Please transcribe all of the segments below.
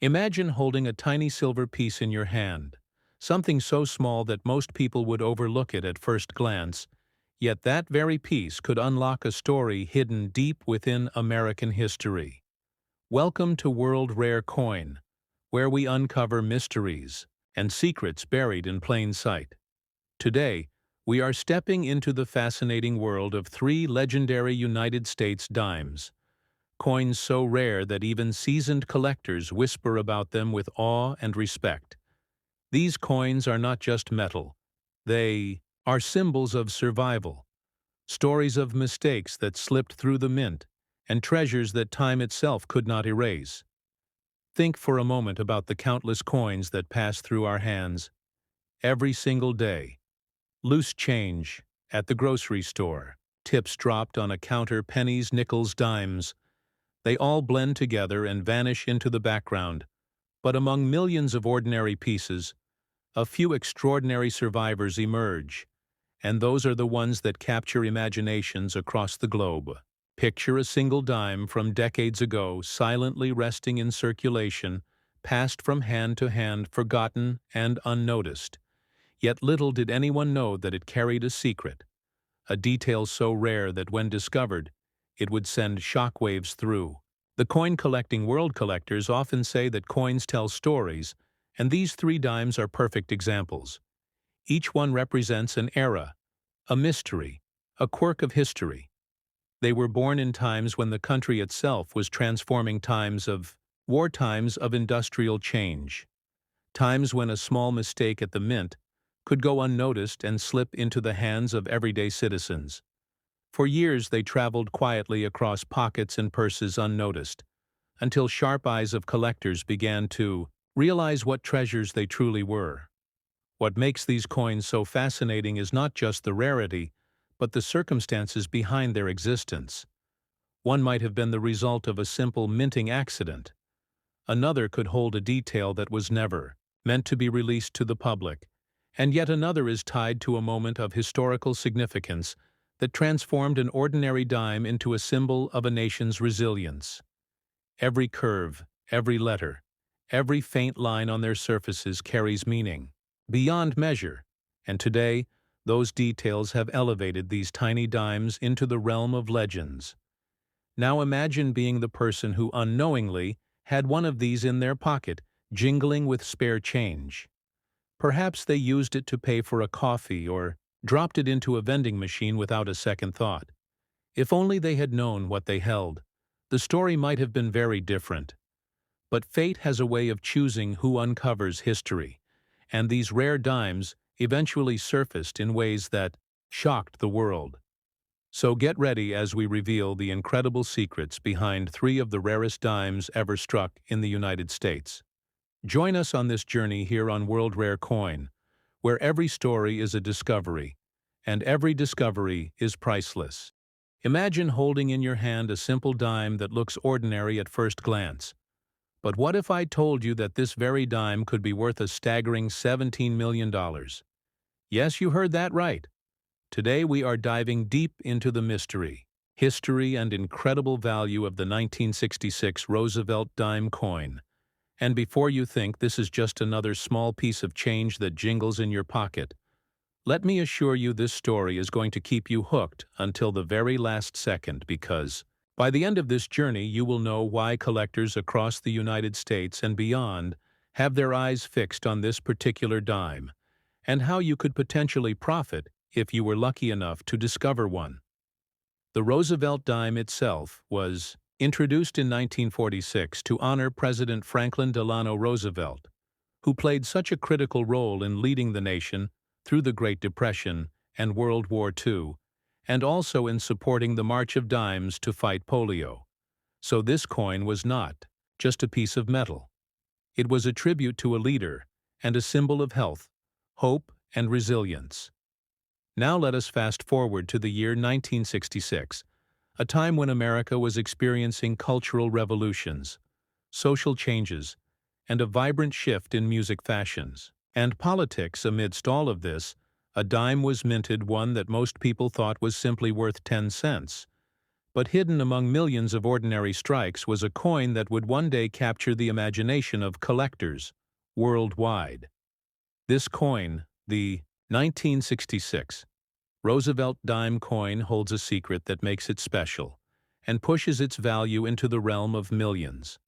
Imagine holding a tiny silver piece in your hand, something so small that most people would overlook it at first glance, yet that very piece could unlock a story hidden deep within American history. Welcome to World Rare Coin, where we uncover mysteries and secrets buried in plain sight. Today, we are stepping into the fascinating world of three legendary United States dimes, coins so rare that even seasoned collectors whisper about them with awe and respect. These coins are not just metal. They are symbols of survival, stories of mistakes that slipped through the mint, and treasures that time itself could not erase. Think for a moment about the countless coins that pass through our hands every single day. Loose change at the grocery store, tips dropped on a counter, pennies, nickels, dimes. They all blend together and vanish into the background. But among millions of ordinary pieces, a few extraordinary survivors emerge, and those are the ones that capture imaginations across the globe. Picture a single dime from decades ago silently resting in circulation, passed from hand to hand, forgotten and unnoticed. Yet little did anyone know that it carried a secret, a detail so rare that when discovered, it would send shockwaves through. The coin-collecting world collectors often say that coins tell stories, and these three dimes are perfect examples. Each one represents an era, a mystery, a quirk of history. They were born in times when the country itself was transforming, times of war, times of industrial change, times when a small mistake at the mint could go unnoticed and slip into the hands of everyday citizens. For years they traveled quietly across pockets and purses unnoticed, until sharp eyes of collectors began to realize what treasures they truly were. What makes these coins so fascinating is not just the rarity, but the circumstances behind their existence. One might have been the result of a simple minting accident. Another could hold a detail that was never meant to be released to the public, and yet another is tied to a moment of historical significance that transformed an ordinary dime into a symbol of a nation's resilience. Every curve, every letter, every faint line on their surfaces carries meaning beyond measure, and today, those details have elevated these tiny dimes into the realm of legends. Now imagine being the person who unknowingly had one of these in their pocket, jingling with spare change. Perhaps they used it to pay for a coffee or dropped it into a vending machine without a second thought. If only they had known what they held, the story might have been very different. But fate has a way of choosing who uncovers history, and these rare dimes eventually surfaced in ways that shocked the world. So get ready as we reveal the incredible secrets behind three of the rarest dimes ever struck in the United States. Join us on this journey here on World Rare Coin, where every story is a discovery, and every discovery is priceless. Imagine holding in your hand a simple dime that looks ordinary at first glance. But what if I told you that this very dime could be worth a staggering $17 million? Yes, you heard that right. Today we are diving deep into the mystery, history, and incredible value of the 1966 Roosevelt dime coin. And before you think this is just another small piece of change that jingles in your pocket, let me assure you this story is going to keep you hooked until the very last second, because by the end of this journey you will know why collectors across the United States and beyond have their eyes fixed on this particular dime, and how you could potentially profit if you were lucky enough to discover one. The Roosevelt dime itself was introduced in 1946 to honor President Franklin Delano Roosevelt, who played such a critical role in leading the nation through the Great Depression and World War II, and also in supporting the March of Dimes to fight polio. So this coin was not just a piece of metal. It was a tribute to a leader and a symbol of health, hope, and resilience. Now let us fast forward to the year 1966, a time when America was experiencing cultural revolutions, social changes, and a vibrant shift in music fashions. And politics. Amidst all of this, a dime was minted, one that most people thought was simply worth 10 cents. But hidden among millions of ordinary strikes was a coin that would one day capture the imagination of collectors worldwide. This coin, the 1966 Roosevelt dime coin, holds a secret that makes it special and pushes its value into the realm of millions.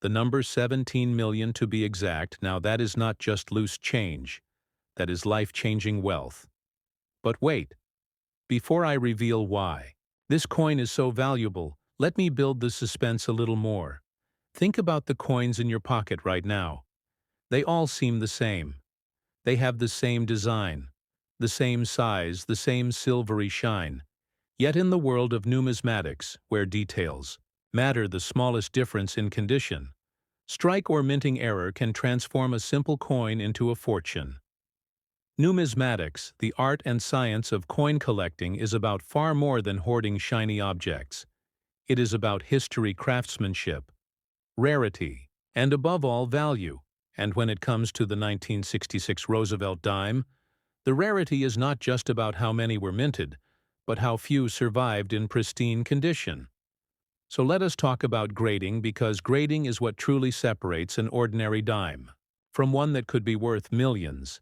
The number 17 million to be exact. Now that is not just loose change, that is life-changing wealth. But wait, before I reveal why this coin is so valuable, let me build the suspense a little more. Think about the coins in your pocket right now. They all seem the same. They have the same design, the same size, the same silvery shine. Yet in the world of numismatics, where details matter, the smallest difference in condition, strike or minting error can transform a simple coin into a fortune. Numismatics, the art and science of coin collecting, is about far more than hoarding shiny objects. It is about history, craftsmanship, rarity, and above all, value. And when it comes to the 1966 Roosevelt dime, the rarity is not just about how many were minted, but how few survived in pristine condition. So let us talk about grading, because grading is what truly separates an ordinary dime from one that could be worth millions.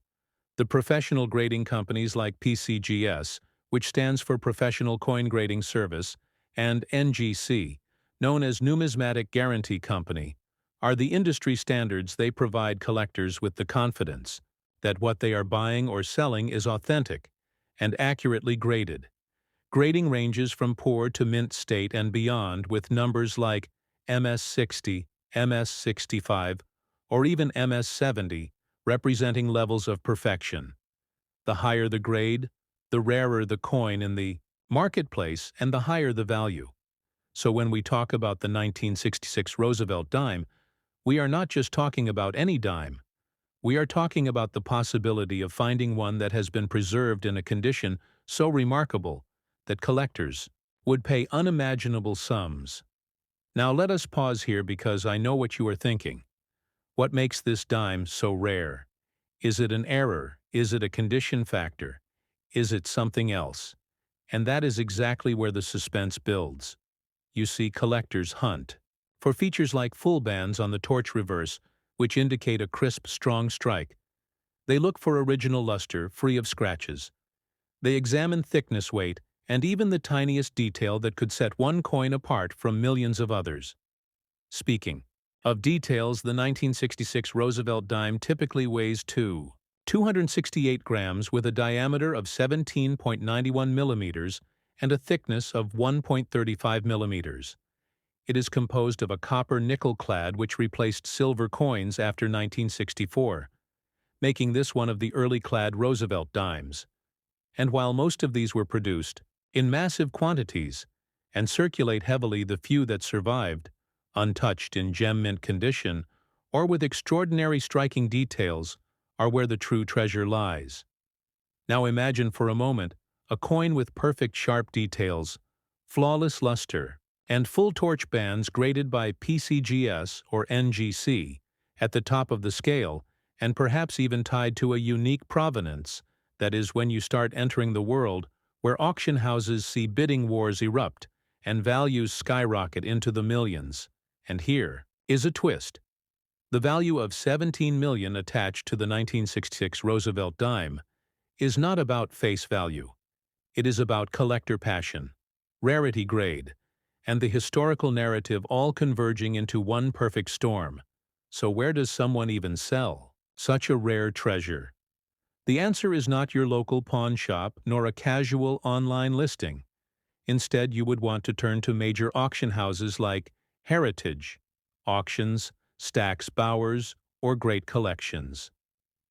The professional grading companies like PCGS, which stands for Professional Coin Grading Service, and NGC, known as Numismatic Guarantee Company, are the industry standards. They provide collectors with the confidence that what they are buying or selling is authentic and accurately graded. Grading ranges from poor to mint state and beyond, with numbers like MS60, MS65, or even MS70, representing levels of perfection. The higher the grade, the rarer the coin in the marketplace, and the higher the value. So when we talk about the 1966 Roosevelt dime, we are not just talking about any dime. We are talking about the possibility of finding one that has been preserved in a condition so remarkable that collectors would pay unimaginable sums. Now let us pause here, because I know what you are thinking. What makes this dime so rare? Is it an error? Is it a condition factor? Is it something else? And that is exactly where the suspense builds. You see, collectors hunt for features like full bands on the torch reverse, which indicate a crisp, strong strike. They look for original luster, free of scratches. They examine thickness, weight, and even the tiniest detail that could set one coin apart from millions of others. Speaking of details, the 1966 Roosevelt dime typically weighs 268 grams, with a diameter of 17.91 millimeters and a thickness of 1.35 millimeters. It is composed of a copper nickel clad which replaced silver coins after 1964, making this one of the early clad Roosevelt dimes. And while most of these were produced in massive quantities and circulate heavily, the few that survived, untouched, in gem mint condition, or with extraordinary striking details, are where the true treasure lies. Now imagine for a moment a coin with perfect sharp details, flawless luster, and full torch bands graded by PCGS or NGC at the top of the scale, and perhaps even tied to a unique provenance. That is, when you start entering the world where auction houses see bidding wars erupt and values skyrocket into the millions. And here is a twist. The value of 17 million attached to the 1966 Roosevelt dime is not about face value. It is about collector passion, rarity grade, and the historical narrative, all converging into one perfect storm. So where does someone even sell such a rare treasure? The answer is not your local pawn shop nor a casual online listing. Instead, you would want to turn to major auction houses like Heritage Auctions, Stack's Bowers, or Great Collections.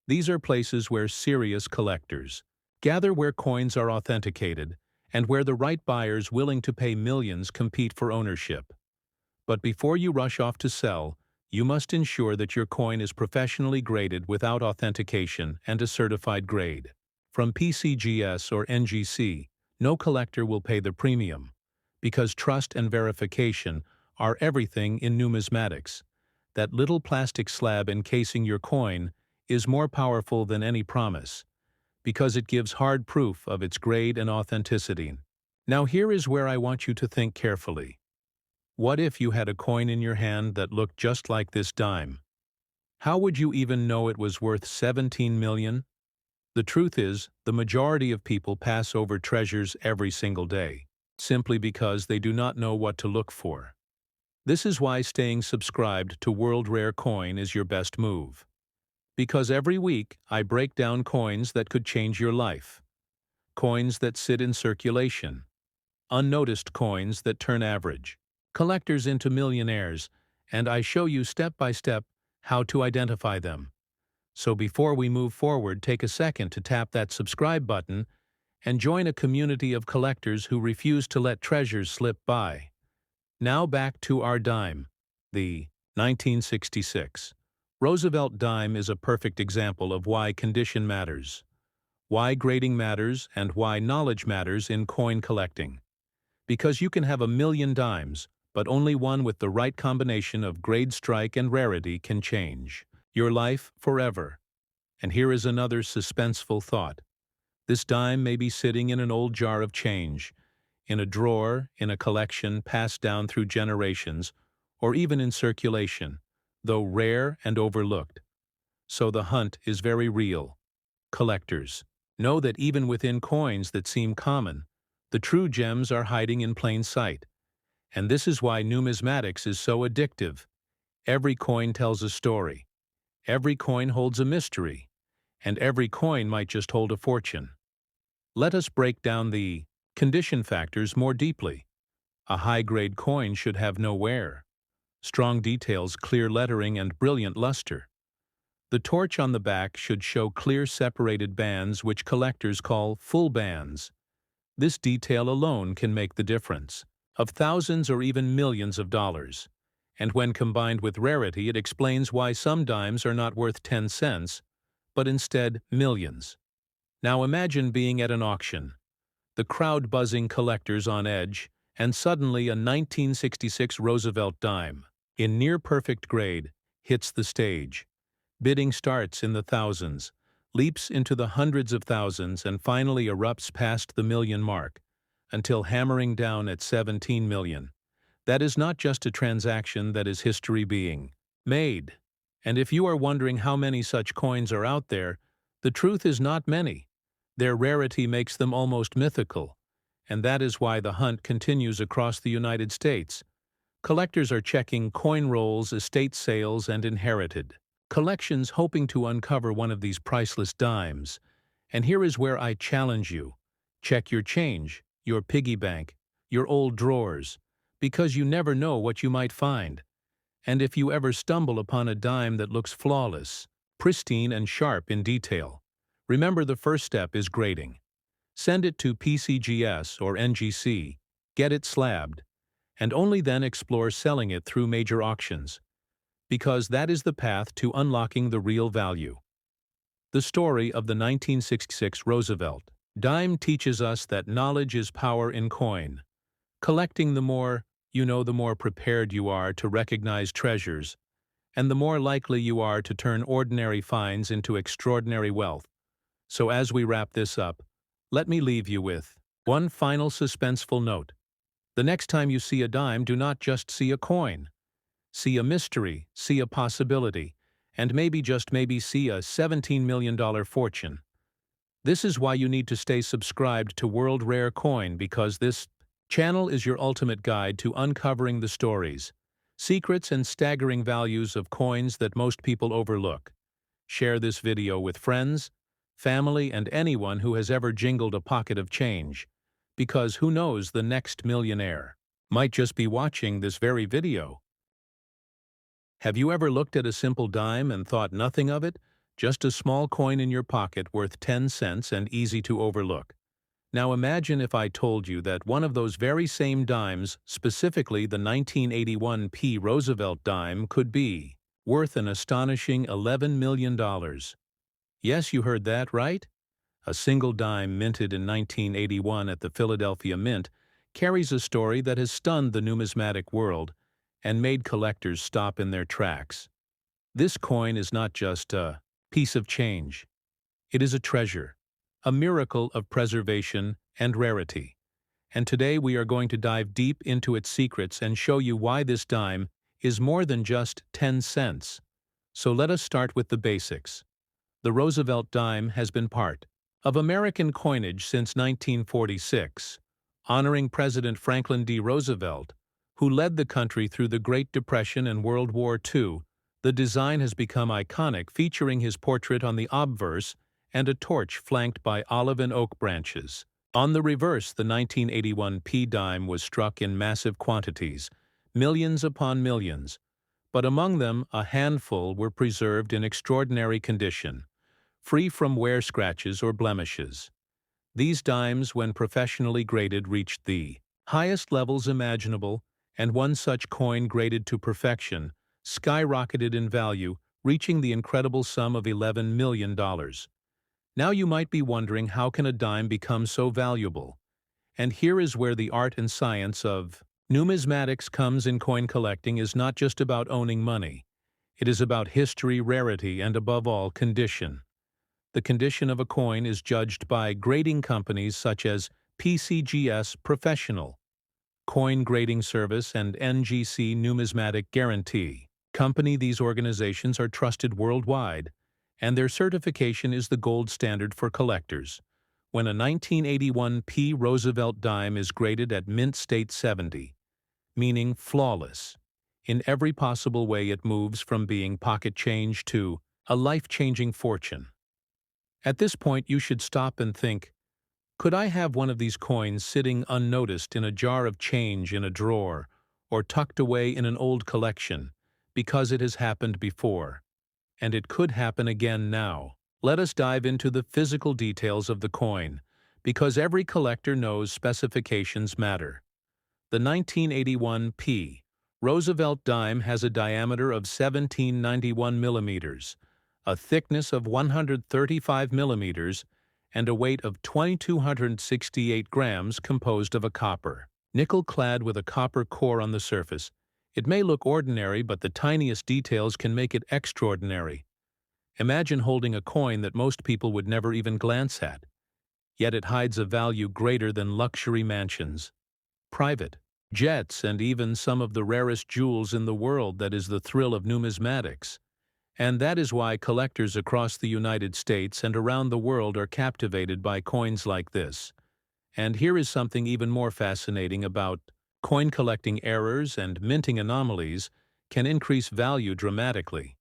These are places where serious collectors gather, where coins are authenticated, and where the right buyers willing to pay millions compete for ownership. But before you rush off to sell, you must ensure that your coin is professionally graded without authentication and a certified grade from PCGS or NGC. No collector will pay the premium, because trust and verification are everything in numismatics. That little plastic slab encasing your coin is more powerful than any promise, because it gives hard proof of its grade and authenticity. Now here is where I want you to think carefully. What if you had a coin in your hand that looked just like this dime? How would you even know it was worth 17 million? The truth is, the majority of people pass over treasures every single day, simply because they do not know what to look for. This is why staying subscribed to World Rare Coin is your best move. Because every week, I break down coins that could change your life. Coins that sit in circulation. Unnoticed coins that turn average. Collectors into millionaires, and I show you step by step how to identify them. So before we move forward, take a second to tap that subscribe button and join a community of collectors who refuse to let treasures slip by. Now back to our dime, the 1966. Roosevelt dime is a perfect example of why condition matters, why grading matters, and why knowledge matters in coin collecting. Because you can have a million dimes, but only one with the right combination of grade, strike, and rarity can change your life forever. And here is another suspenseful thought. This dime may be sitting in an old jar of change, in a drawer, in a collection passed down through generations, or even in circulation, though rare and overlooked. So the hunt is very real. Collectors, know that even within coins that seem common, the true gems are hiding in plain sight. And this is why numismatics is so addictive. Every coin tells a story. Every coin holds a mystery. And every coin might just hold a fortune. Let us break down the condition factors more deeply. A high-grade coin should have no wear. Strong details, clear lettering, and brilliant luster. The torch on the back should show clear separated bands which collectors call full bands. This detail alone can make the difference, of thousands or even millions of dollars. And when combined with rarity, it explains why some dimes are not worth 10 cents, but instead millions. Now imagine being at an auction, the crowd buzzing, collectors on edge, and suddenly a 1966 Roosevelt dime, in near-perfect grade, hits the stage. Bidding starts in the thousands, leaps into the hundreds of thousands, and finally erupts past the million mark, until hammering down at 17 million. That is not just a transaction, that is history being made. And if you are wondering how many such coins are out there, the truth is not many. Their rarity makes them almost mythical, and that is why the hunt continues across the United States. Collectors are checking coin rolls, estate sales, and inherited collections, hoping to uncover one of these priceless dimes. And here is where I challenge you. Check your change, your piggy bank, your old drawers, because you never know what you might find. And if you ever stumble upon a dime that looks flawless, pristine, and sharp in detail, remember the first step is grading. Send it to PCGS or NGC, get it slabbed, and only then explore selling it through major auctions, because that is the path to unlocking the real value. The story of the 1966 Roosevelt dime teaches us that knowledge is power in coin. Collecting, the more you know, the more prepared you are to recognize treasures, and the more likely you are to turn ordinary finds into extraordinary wealth. So as we wrap this up, let me leave you with one final suspenseful note. The next time you see a dime, do not just see a coin. See a mystery, see a possibility, and maybe, just maybe, see a $17 million fortune. This is why you need to stay subscribed to World Rare Coin, because this channel is your ultimate guide to uncovering the stories, secrets, and staggering values of coins that most people overlook. Share this video with friends, family, and anyone who has ever jingled a pocket of change, because who knows, the next millionaire might just be watching this very video. Have you ever looked at a simple dime and thought nothing of it? Just a small coin in your pocket worth 10 cents and easy to overlook. Now imagine if I told you that one of those very same dimes, specifically the 1981 P. Roosevelt dime, could be worth an astonishing $11 million. Yes, you heard that right. A single dime minted in 1981 at the Philadelphia Mint carries a story that has stunned the numismatic world and made collectors stop in their tracks. This coin is not just a piece of change. It is a treasure, a miracle of preservation and rarity. And today we are going to dive deep into its secrets and show you why this dime is more than just 10 cents. So let us start with the basics. The Roosevelt dime has been part of American coinage since 1946, honoring President Franklin D. Roosevelt, who led the country through the Great Depression and World War II. The design has become iconic, featuring his portrait on the obverse and a torch flanked by olive and oak branches. On the reverse, the 1981 P dime was struck in massive quantities, millions upon millions, but among them a handful were preserved in extraordinary condition, free from wear scratches or blemishes. These dimes, when professionally graded, reached the highest levels imaginable, and one such coin graded to perfection skyrocketed in value, reaching the incredible sum of $11 million. Now you might be wondering, how can a dime become so valuable? And here is where the art and science of numismatics comes in. Coin collecting is not just about owning money. It is about history, rarity, and above all, condition. The condition of a coin is judged by grading companies such as PCGS Professional, Coin Grading Service, and NGC Numismatic Guarantee Company. These organizations are trusted worldwide, and their certification is the gold standard for collectors. When a 1981 P. Roosevelt dime is graded at mint state 70, meaning flawless, in every possible way, it moves from being pocket change to a life-changing fortune. At this point, you should stop and think, could I have one of these coins sitting unnoticed in a jar of change in a drawer, or tucked away in an old collection, because it has happened before, and it could happen again now? Let us dive into the physical details of the coin, because every collector knows specifications matter. The 1981 P. Roosevelt dime has a diameter of 1791 millimeters, a thickness of 135 millimeters, and a weight of 2,268 grams, composed of a copper nickel clad with a copper core on the surface. It may look ordinary, but the tiniest details can make it extraordinary. Imagine holding a coin that most people would never even glance at, yet it hides a value greater than luxury mansions, private jets, and even some of the rarest jewels in the world. That is the thrill of numismatics. And that is why collectors across the United States and around the world are captivated by coins like this. And here is something even more fascinating about coin collecting: errors and minting anomalies can increase value dramatically.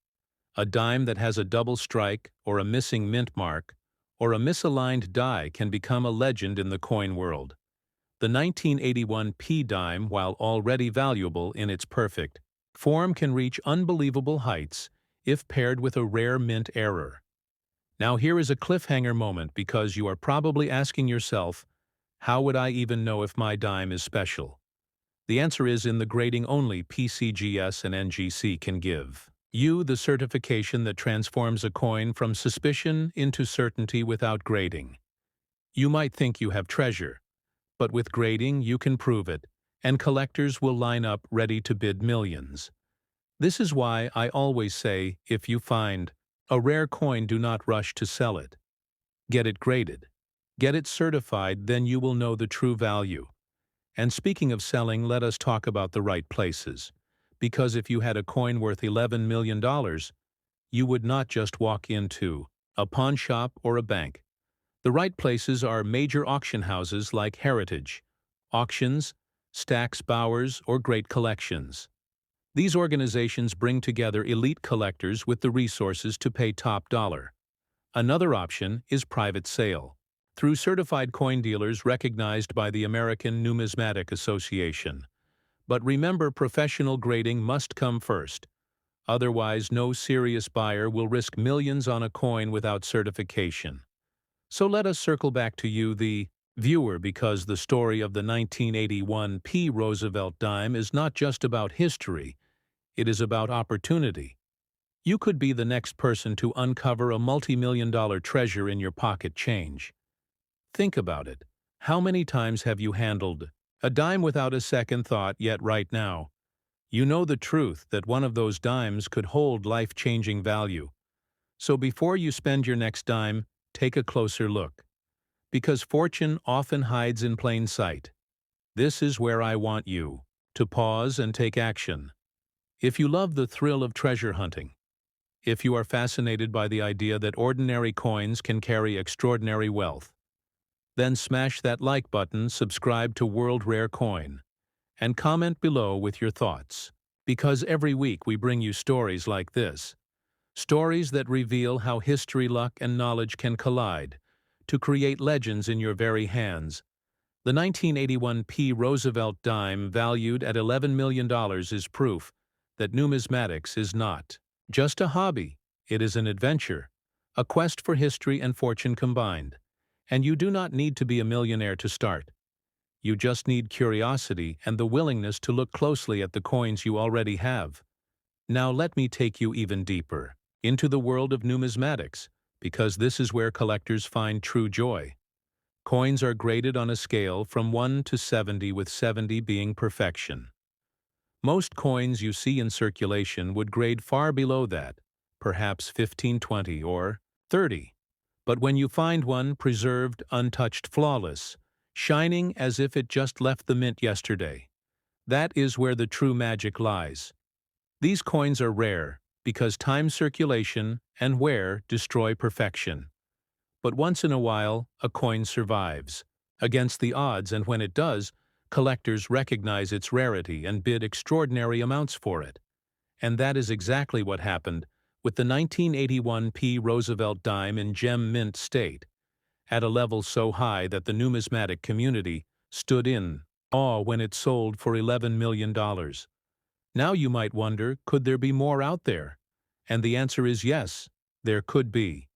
A dime that has a double strike, or a missing mint mark, or a misaligned die can become a legend in the coin world. The 1981 P dime, while already valuable in its perfect form, can reach unbelievable heights if paired with a rare mint error. Now here is a cliffhanger moment, because you are probably asking yourself, how would I even know if my dime is special? The answer is in the grading. Only PCGS and NGC can give you the certification that transforms a coin from suspicion into certainty without grading. You might think you have treasure, but with grading you can prove it, and collectors will line up ready to bid millions. This is why I always say, if you find a rare coin, do not rush to sell it. Get it graded. Get it certified, then you will know the true value. And speaking of selling, let us talk about the right places. Because if you had a coin worth $11 million, you would not just walk into a pawn shop or a bank. The right places are major auction houses like Heritage Auctions, Stack's Bowers, or Great Collections. These organizations bring together elite collectors with the resources to pay top dollar. Another option is private sale, through certified coin dealers recognized by the American Numismatic Association. But remember, professional grading must come first. Otherwise, no serious buyer will risk millions on a coin without certification. So let us circle back to you, the viewer, because the story of the 1981 P. Roosevelt dime is not just about history. It is about opportunity. You could be the next person to uncover a multi-million-dollar treasure in your pocket change. Think about it. How many times have you handled a dime without a second thought, yet right now, you know the truth that one of those dimes could hold life-changing value? So before you spend your next dime, take a closer look. Because fortune often hides in plain sight. This is where I want you to pause and take action. If you love the thrill of treasure hunting, if you are fascinated by the idea that ordinary coins can carry extraordinary wealth, then smash that like button, subscribe to World Rare Coin, and comment below with your thoughts. Because every week we bring you stories like this. Stories that reveal how history, luck, and knowledge can collide to create legends in your very hands. The 1981 P. Roosevelt dime, valued at $11 million, is proof that numismatics is not just a hobby. It is an adventure, a quest for history and fortune combined. And you do not need to be a millionaire to start. You just need curiosity and the willingness to look closely at the coins you already have. Now let me take you even deeper into the world of numismatics, because this is where collectors find true joy. Coins are graded on a scale from 1 to 70, with 70 being perfection. Most coins you see in circulation would grade far below that, perhaps 15, 20, or 30. But when you find one preserved, untouched, flawless, shining as if it just left the mint yesterday, that is where the true magic lies. These coins are rare because time, circulation, and wear destroy perfection. But once in a while, a coin survives against the odds, and when it does, collectors recognize its rarity and bid extraordinary amounts for it. And that is exactly what happened with the 1981 P. Roosevelt dime in gem mint state, at a level so high that the numismatic community stood in awe when it sold for $11 million. Now you might wonder, could there be more out there? And the answer is yes, there could be.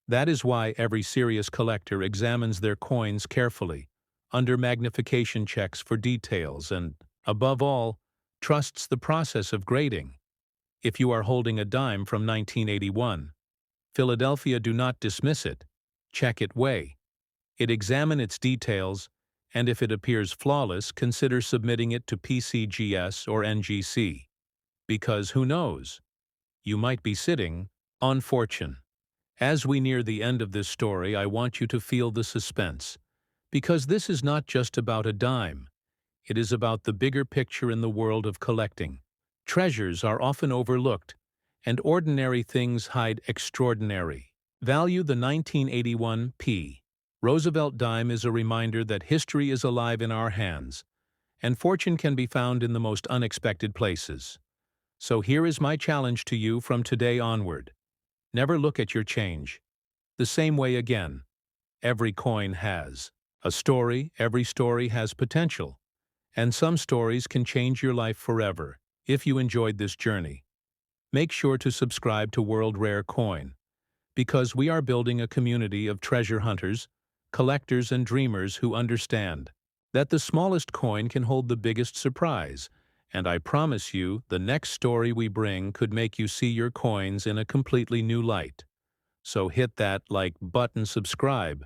That is why every serious collector examines their coins carefully, under magnification checks for details, and, above all, trusts the process of grading. If you are holding a dime from 1981, Philadelphia, do not dismiss it. Check it, weigh it, examine its details, and if it appears flawless, consider submitting it to PCGS or NGC. Because who knows? You might be sitting on fortune. As we near the end of this story, I want you to feel the suspense, because this is not just about a dime. It is about the bigger picture in the world of collecting. Treasures are often overlooked, and ordinary things hide extraordinary value. The 1981 P. Roosevelt dime is a reminder that history is alive in our hands, and fortune can be found in the most unexpected places. So here is my challenge to you from today onward. Never look at your change the same way again. Every coin has a story, every story has potential, and some stories can change your life forever. If you enjoyed this journey, make sure to subscribe to World Rare Coin, because we are building a community of treasure hunters, collectors, and dreamers who understand that the smallest coin can hold the biggest surprise. And I promise you, the next story we bring could make you see your coins in a completely new light. So hit that like button, subscribe,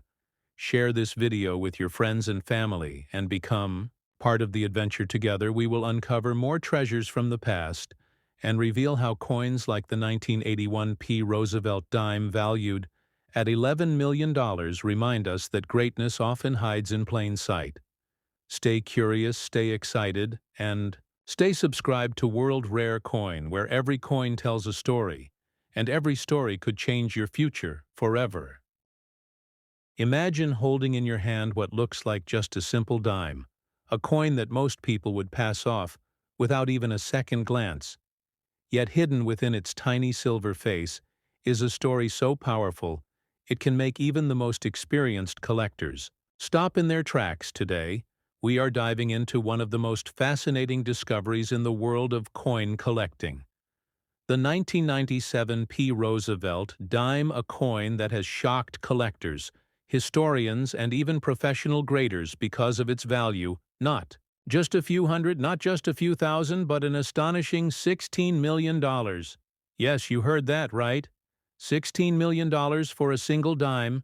share this video with your friends and family, and become part of the adventure together. We will uncover more treasures from the past and reveal how coins like the 1981 P. Roosevelt dime, valued at $11 million, remind us that greatness often hides in plain sight. Stay curious, stay excited, and stay subscribed to World Rare Coin, where every coin tells a story, and every story could change your future forever. Imagine holding in your hand what looks like just a simple dime, a coin that most people would pass off without even a second glance. Yet hidden within its tiny silver face is a story so powerful it can make even the most experienced collectors stop in their tracks. Today, we are diving into one of the most fascinating discoveries in the world of coin collecting. The 1997 P. Roosevelt dime, a coin that has shocked collectors, historians, and even professional graders because of its value. Not just a few hundred, not just a few thousand, but an astonishing $16 million. Yes, you heard that right. $16 million for a single dime.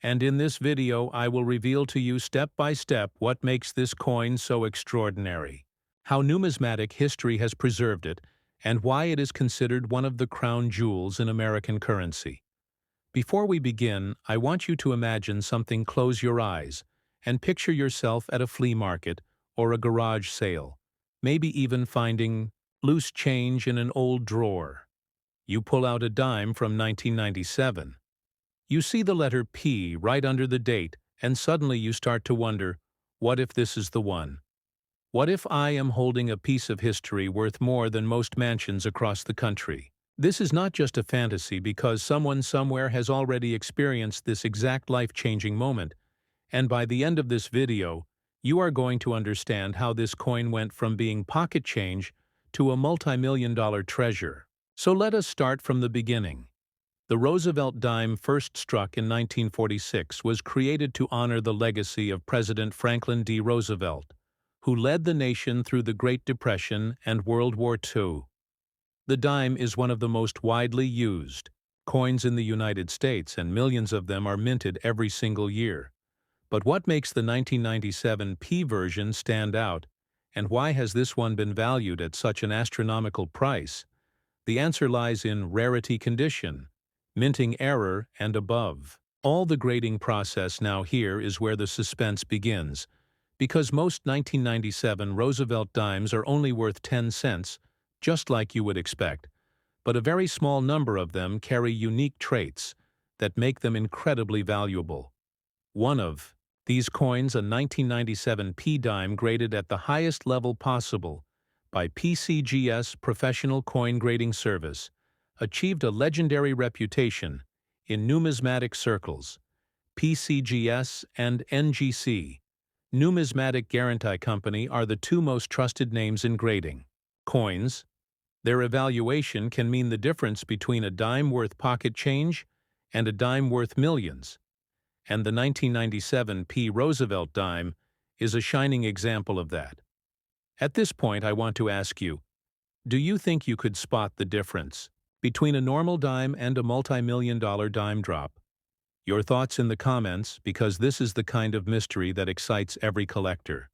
And in this video, I will reveal to you step by step what makes this coin so extraordinary, how numismatic history has preserved it, and why it is considered one of the crown jewels in American currency. Before we begin, I want you to imagine something. Close your eyes and picture yourself at a flea market or a garage sale, maybe even finding loose change in an old drawer. You pull out a dime from 1997. You see the letter P right under the date, and suddenly you start to wonder, what if this is the one? What if I am holding a piece of history worth more than most mansions across the country? This is not just a fantasy because someone somewhere has already experienced this exact life-changing moment, and by the end of this video, you are going to understand how this coin went from being pocket change to a multi-million-dollar treasure. So let us start from the beginning. The Roosevelt dime, first struck in 1946, was created to honor the legacy of President Franklin D. Roosevelt, who led the nation through the Great Depression and World War II. The dime is one of the most widely used coins in the United States, and millions of them are minted every single year. But what makes the 1997 P version stand out, and why has this one been valued at such an astronomical price? The answer lies in rarity condition, minting error, and above. All the grading process now here is where the suspense begins, because most 1997 Roosevelt dimes are only worth 10 cents, just like you would expect, but a very small number of them carry unique traits that make them incredibly valuable. One of these coins, a 1997 P dime graded at the highest level possible by PCGS Professional Coin Grading Service, achieved a legendary reputation in numismatic circles. PCGS and NGC, Numismatic Guarantee Company, are the two most trusted names in grading coins. Their evaluation can mean the difference between a dime worth pocket change and a dime worth millions. And the 1997 P. Roosevelt dime is a shining example of that. At this point, I want to ask you, do you think you could spot the difference between a normal dime and a multi-million-dollar dime drop? Your thoughts in the comments, because this is the kind of mystery that excites every collector.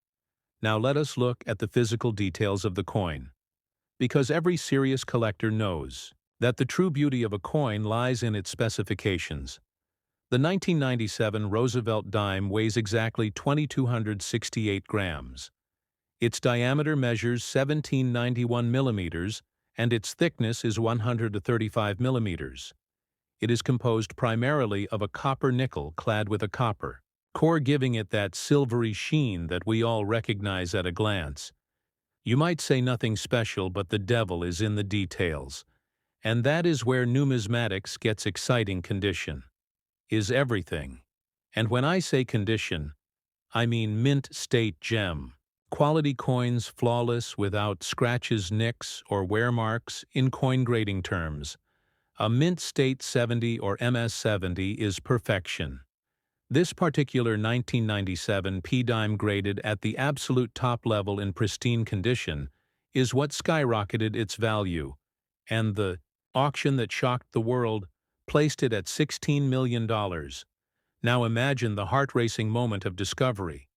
Now let us look at the physical details of the coin. Because every serious collector knows that the true beauty of a coin lies in its specifications. The 1997 Roosevelt dime weighs exactly 2,268 grams. Its diameter measures 1791 millimeters, and its thickness is 135 millimeters. It is composed primarily of a copper nickel clad with a copper core, giving it that silvery sheen that we all recognize at a glance. You might say nothing special, but the devil is in the details. And that is where numismatics gets exciting. Condition is everything. And when I say condition, I mean mint state gem. Quality coins, flawless, without scratches, nicks, or wear marks. In coin grading terms, a mint state 70 or MS70 is perfection. This particular 1997 P dime, graded at the absolute top level in pristine condition, is what skyrocketed its value, and the auction that shocked the world placed it at $16 million. Now imagine the heart-racing moment of discovery.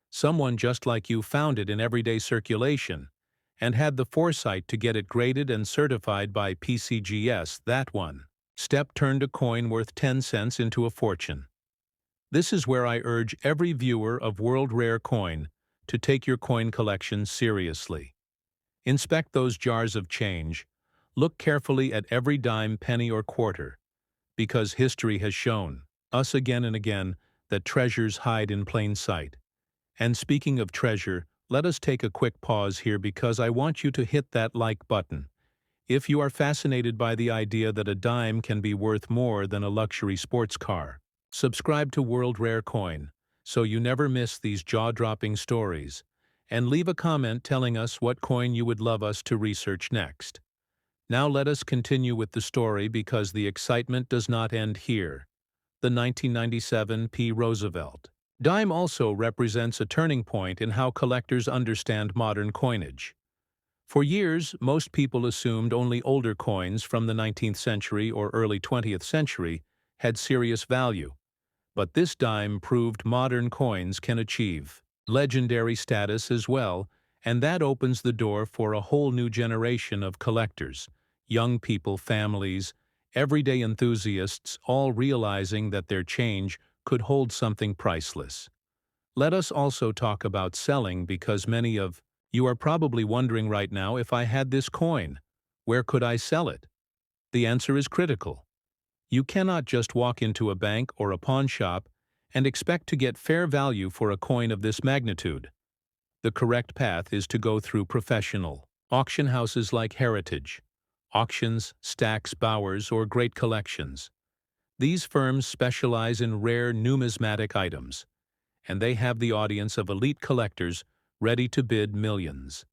Someone just like you found it in everyday circulation and had the foresight to get it graded and certified by PCGS. That one step turned a coin worth 10 cents into a fortune. This is where I urge every viewer of World Rare Coin to take your coin collection seriously. Inspect those jars of change. Look carefully at every dime, penny, or quarter, because history has shown us again and again that treasures hide in plain sight. And speaking of treasure, let us take a quick pause here because I want you to hit that like button. If you are fascinated by the idea that a dime can be worth more than a luxury sports car, subscribe to World Rare Coin so you never miss these jaw-dropping stories, and leave a comment telling us what coin you would love us to research next. Now let us continue with the story, because the excitement does not end here. The 1997 P. Roosevelt dime also represents a turning point in how collectors understand modern coinage. For years, most people assumed only older coins from the 19th century or early 20th century had serious value. But this dime proved modern coins can achieve legendary status as well, and that opens the door for a whole new generation of collectors, young people, families, everyday enthusiasts, all realizing that their change could hold something priceless. Let us also talk about selling because many of you are probably wondering right now, if I had this coin, where could I sell it? The answer is critical. You cannot just walk into a bank or a pawn shop and expect to get fair value for a coin of this magnitude. The correct path is to go through professional auction houses like Heritage, Auctions, Stacks, Bowers, or Great Collections. These firms specialize in rare numismatic items, and they have the audience of elite collectors ready to bid millions.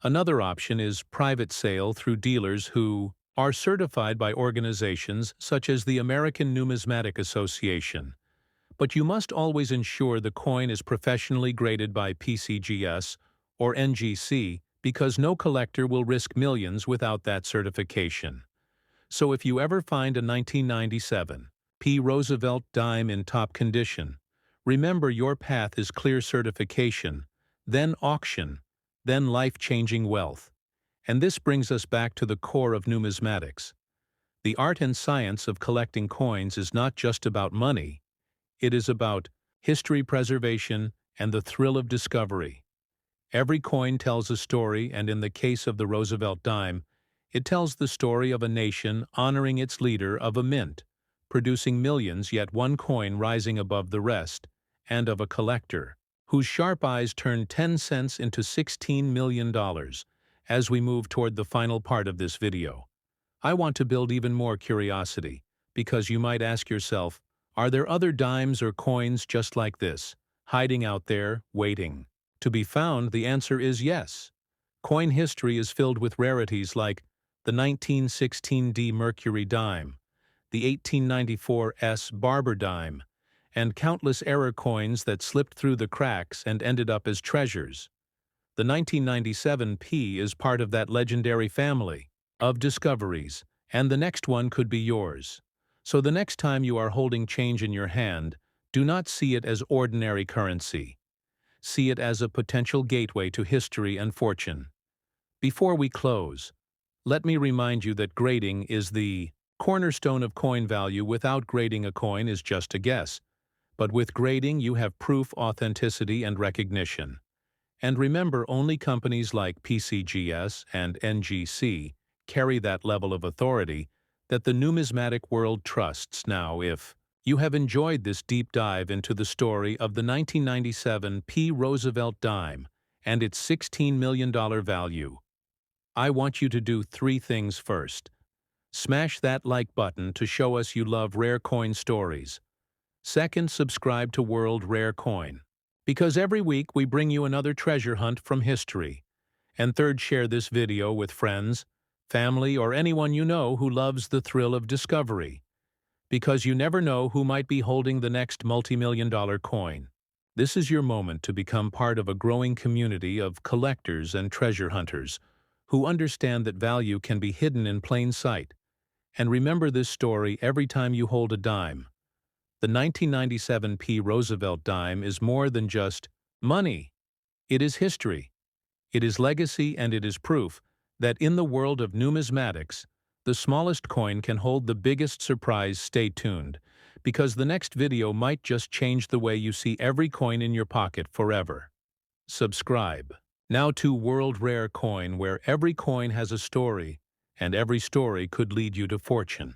Another option is private sale through dealers who are certified by organizations such as the American Numismatic Association. But you must always ensure the coin is professionally graded by PCGS or NGC, because no collector will risk millions without that certification. So if you ever find a 1997 P. Roosevelt dime in top condition, remember your path is clear: certification, then auction, then life-changing wealth. And this brings us back to the core of numismatics. The art and science of collecting coins is not just about money. It is about history preservation and the thrill of discovery. Every coin tells a story, and in the case of the Roosevelt dime, it tells the story of a nation honoring its leader, of a mint producing millions, yet one coin rising above the rest, and of a collector whose sharp eyes turned 10 cents into $16 million. As we move toward the final part of this video, I want to build even more curiosity, because you might ask yourself, are there other dimes or coins just like this, hiding out there, waiting to be found? The answer is yes. Coin history is filled with rarities like the 1916 D Mercury dime, the 1894 S Barber dime, and countless error coins that slipped through the cracks and ended up as treasures. The 1997 P is part of that legendary family of discoveries, and the next one could be yours. So the next time you are holding change in your hand, do not see it as ordinary currency. See it as a potential gateway to history and fortune. Before we close, let me remind you that grading is the cornerstone of coin value. Without grading, a coin is just a guess. But with grading, you have proof, authenticity, and recognition. And remember, only companies like PCGS and NGC carry that level of authority that the numismatic world trusts. Now, if you have enjoyed this deep dive into the story of the 1997 P. Roosevelt dime and its $16 million value, I want you to do three things. First, smash that like button to show us you love rare coin stories. Second, subscribe to World Rare Coin, because every week we bring you another treasure hunt from history. And third, share this video with friends, family, or anyone you know who loves the thrill of discovery, because you never know who might be holding the next multi-million-dollar coin. This is your moment to become part of a growing community of collectors and treasure hunters who understand that value can be hidden in plain sight. And remember this story every time you hold a dime. The 1997 P. Roosevelt dime is more than just money. It is history. It is legacy, and it is proof that in the world of numismatics, the smallest coin can hold the biggest surprise. Stay tuned, because the next video might just change the way you see every coin in your pocket forever. Subscribe now to World Rare Coin, where every coin has a story, and every story could lead you to fortune.